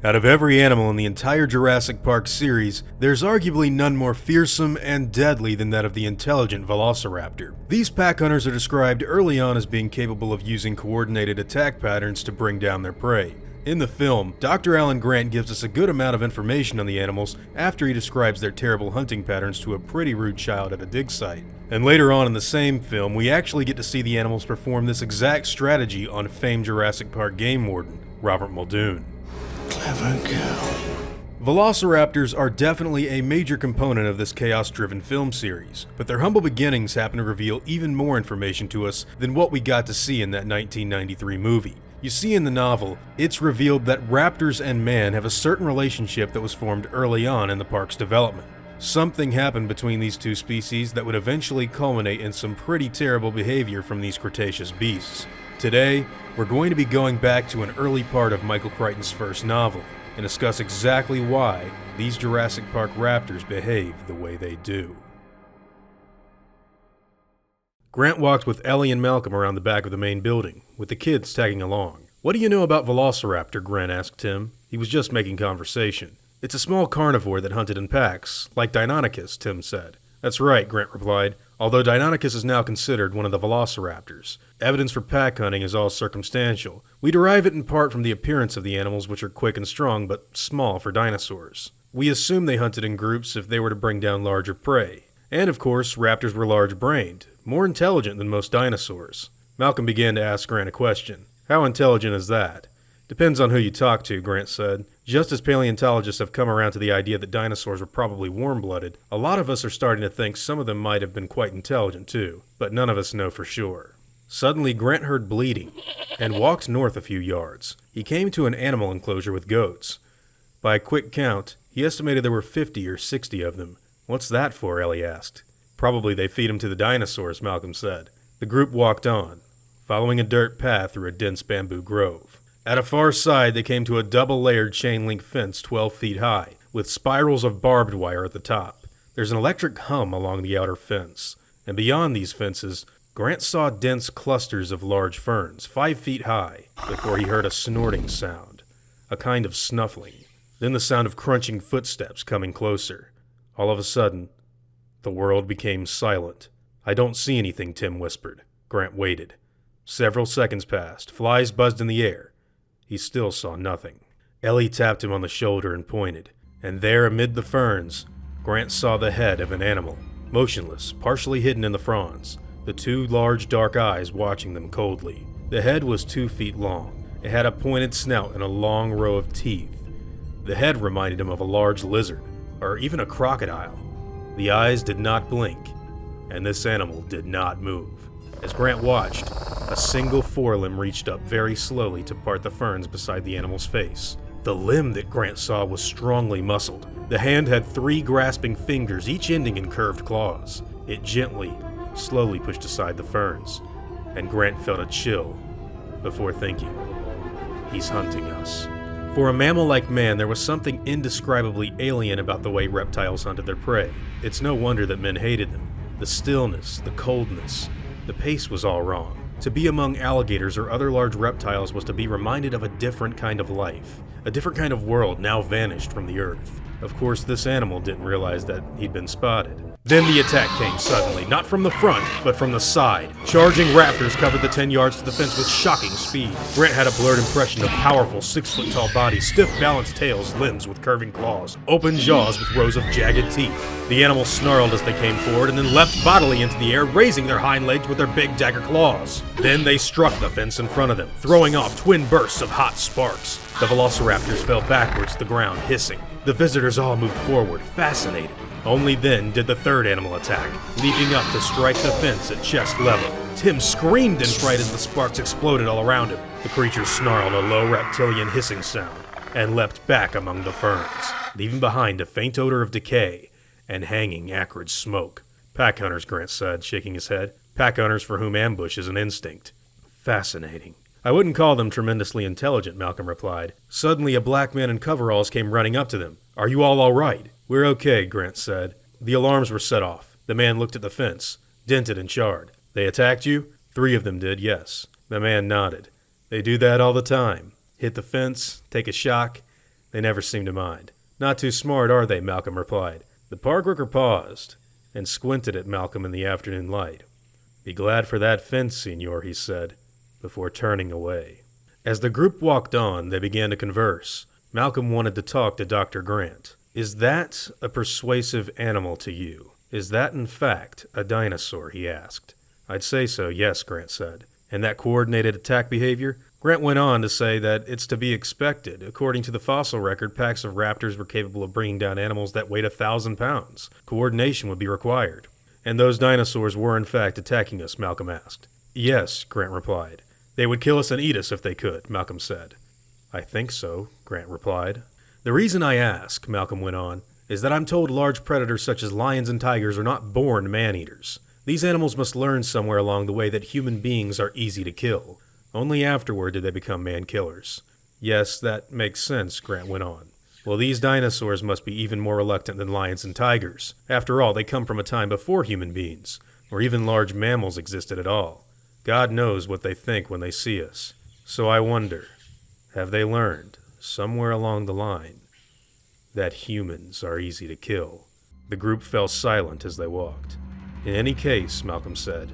Out of every animal in the entire Jurassic Park series, there's arguably none more fearsome and deadly than that of the intelligent Velociraptor. These pack hunters are described early on as being capable of using coordinated attack patterns to bring down their prey. In the film, Dr. Alan Grant gives us a good amount of information on the animals after he describes their terrible hunting patterns to a pretty rude child at a dig site. And later on in the same film, we actually get to see the animals perform this exact strategy on famed Jurassic Park game warden, Robert Muldoon. Clever girl. Velociraptors are definitely a major component of this chaos-driven film series, but their humble beginnings happen to reveal even more information to us than what we got to see in that 1993 movie. You see, in the novel, it's revealed that raptors and man have a certain relationship that was formed early on in the park's development. Something happened between these two species that would eventually culminate in some pretty terrible behavior from these Cretaceous beasts. Today, we're going to be going back to an early part of Michael Crichton's first novel and discuss exactly why these Jurassic Park raptors behave the way they do. Grant walked with Ellie and Malcolm around the back of the main building, with the kids tagging along. "What do you know about Velociraptor?" Grant asked Tim. He was just making conversation. "It's a small carnivore that hunted in packs, like Deinonychus," Tim said. "That's right," Grant replied, although Deinonychus is now considered one of the Velociraptors. Evidence for pack hunting is all circumstantial. We derive it in part from the appearance of the animals, which are quick and strong, but small for dinosaurs. We assume they hunted in groups if they were to bring down larger prey. And of course, raptors were large-brained, more intelligent than most dinosaurs. Malcolm began to ask Grant a question. "How intelligent is that?" "Depends on who you talk to," Grant said. "Just as paleontologists have come around to the idea that dinosaurs were probably warm-blooded, a lot of us are starting to think some of them might have been quite intelligent too, but none of us know for sure." Suddenly, Grant heard bleating, and walked north a few yards. He came to an animal enclosure with goats. By a quick count, he estimated there were 50 or 60 of them. "What's that for?" Ellie asked. "Probably they feed them to the dinosaurs," Malcolm said. The group walked on, following a dirt path through a dense bamboo grove. At a far side, they came to a double-layered chain-link fence 12 feet high, with spirals of barbed wire at the top. There's an electric hum along the outer fence, and beyond these fences, Grant saw dense clusters of large ferns, 5 feet high, before he heard a snorting sound, a kind of snuffling, then the sound of crunching footsteps coming closer. All of a sudden, the world became silent. "I don't see anything," Tim whispered. Grant waited. Several seconds passed. Flies buzzed in the air. He still saw nothing. Ellie tapped him on the shoulder and pointed, and there amid the ferns, Grant saw the head of an animal, motionless, partially hidden in the fronds, the two large dark eyes watching them coldly. The head was 2 feet long. It had a pointed snout and a long row of teeth. The head reminded him of a large lizard, or even a crocodile. The eyes did not blink, and this animal did not move. As Grant watched, a single forelimb reached up very slowly to part the ferns beside the animal's face. The limb that Grant saw was strongly muscled. The hand had 3 grasping fingers, each ending in curved claws. It gently, slowly pushed aside the ferns, and Grant felt a chill before thinking, "He's hunting us." For a mammal like man, there was something indescribably alien about the way reptiles hunted their prey. It's no wonder that men hated them. The stillness, the coldness, the pace was all wrong. To be among alligators or other large reptiles was to be reminded of a different kind of life, a different kind of world now vanished from the earth. Of course, this animal didn't realize that he'd been spotted. Then the attack came suddenly, not from the front, but from the side. Charging raptors covered the 10 yards to the fence with shocking speed. Grant had a blurred impression of powerful 6-foot-tall bodies, stiff balanced tails, limbs with curving claws, open jaws with rows of jagged teeth. The animals snarled as they came forward and then leapt bodily into the air, raising their hind legs with their big dagger claws. Then they struck the fence in front of them, throwing off twin bursts of hot sparks. The velociraptors fell backwards to the ground, hissing. The visitors all moved forward, fascinated. Only then did the third animal attack, leaping up to strike the fence at chest level. Tim screamed in fright as the sparks exploded all around him. The creature snarled a low reptilian hissing sound and leapt back among the ferns, leaving behind a faint odor of decay and hanging acrid smoke. "Pack hunters," Grant said, shaking his head. "Pack hunters for whom ambush is an instinct." "Fascinating." "I wouldn't call them tremendously intelligent," Malcolm replied. Suddenly, a black man in coveralls came running up to them. "Are you all right?" "We're okay," Grant said. The alarms were set off. The man looked at the fence, dented and charred. "They attacked you?" "3 of them did, yes." The man nodded. "They do that all the time. Hit the fence, take a shock, They never seem to mind. Not too smart, are they? Malcolm replied. The park worker paused and squinted at Malcolm in the afternoon light. Be glad for that fence, senor, he said, before turning away. As the group walked on, they began to converse. Malcolm wanted to talk to Dr. Grant. Is that a persuasive animal to you? Is that, in fact, a dinosaur? He asked. I'd say so, yes, Grant said. And that coordinated attack behavior? Grant went on to say that it's to be expected. According to the fossil record, packs of raptors were capable of bringing down animals that weighed 1,000 pounds. Coordination would be required. And those dinosaurs were, in fact, attacking us, Malcolm asked. Yes, Grant replied. They would kill us and eat us if they could, Malcolm said. I think so, Grant replied. The reason I ask, Malcolm went on, is that I'm told large predators such as lions and tigers are not born man-eaters. These animals must learn somewhere along the way that human beings are easy to kill. Only afterward did they become man-killers. Yes, that makes sense, Grant went on. Well, these dinosaurs must be even more reluctant than lions and tigers. After all, they come from a time before human beings, or even large mammals existed at all. God knows what they think when they see us. So I wonder, have they learned, somewhere along the line, that humans are easy to kill? The group fell silent as they walked. In any case, Malcolm said,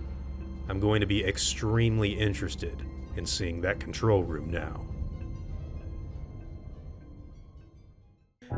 I'm going to be extremely interested in seeing that control room now.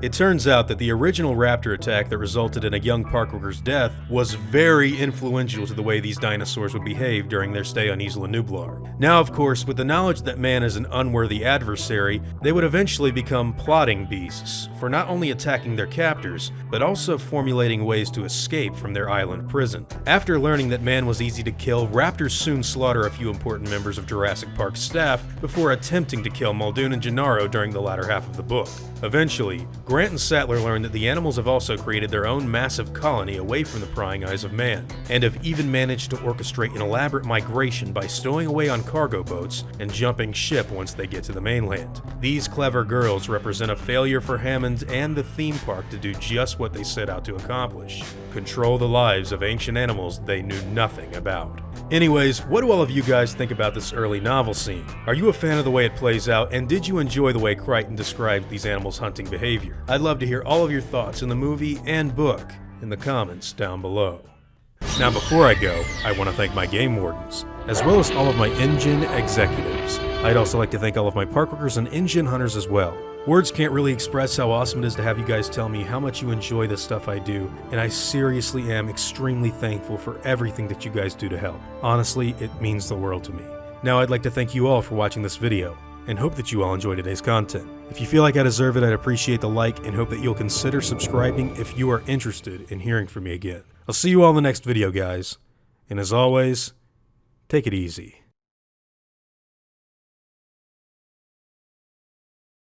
It turns out that the original raptor attack that resulted in a young park worker's death was very influential to the way these dinosaurs would behave during their stay on Isla Nublar. Now, of course, with the knowledge that man is an unworthy adversary, they would eventually become plotting beasts for not only attacking their captors, but also formulating ways to escape from their island prison. After learning that man was easy to kill, raptors soon slaughter a few important members of Jurassic Park's staff before attempting to kill Muldoon and Gennaro during the latter half of the book. Eventually, Grant and Sattler learn that the animals have also created their own massive colony away from the prying eyes of man, and have even managed to orchestrate an elaborate migration by stowing away on cargo boats and jumping ship once they get to the mainland. These clever girls represent a failure for Hammond and the theme park to do just what they set out to accomplish: control the lives of ancient animals they knew nothing about. Anyways, what do all of you guys think about this early novel scene? Are you a fan of the way it plays out, and did you enjoy the way Crichton described these animals' hunting behavior? I'd love to hear all of your thoughts in the movie and book in the comments down below. Now before I go, I want to thank my game wardens, as well as all of my InGen executives. I'd also like to thank all of my park workers and InGen hunters as well. Words can't really express how awesome it is to have you guys tell me how much you enjoy the stuff I do, and I seriously am extremely thankful for everything that you guys do to help. Honestly, it means the world to me. Now I'd like to thank you all for watching this video, and hope that you all enjoy today's content. If you feel like I deserve it, I'd appreciate the like, and hope that you'll consider subscribing if you are interested in hearing from me again. I'll see you all in the next video, guys, and as always, take it easy.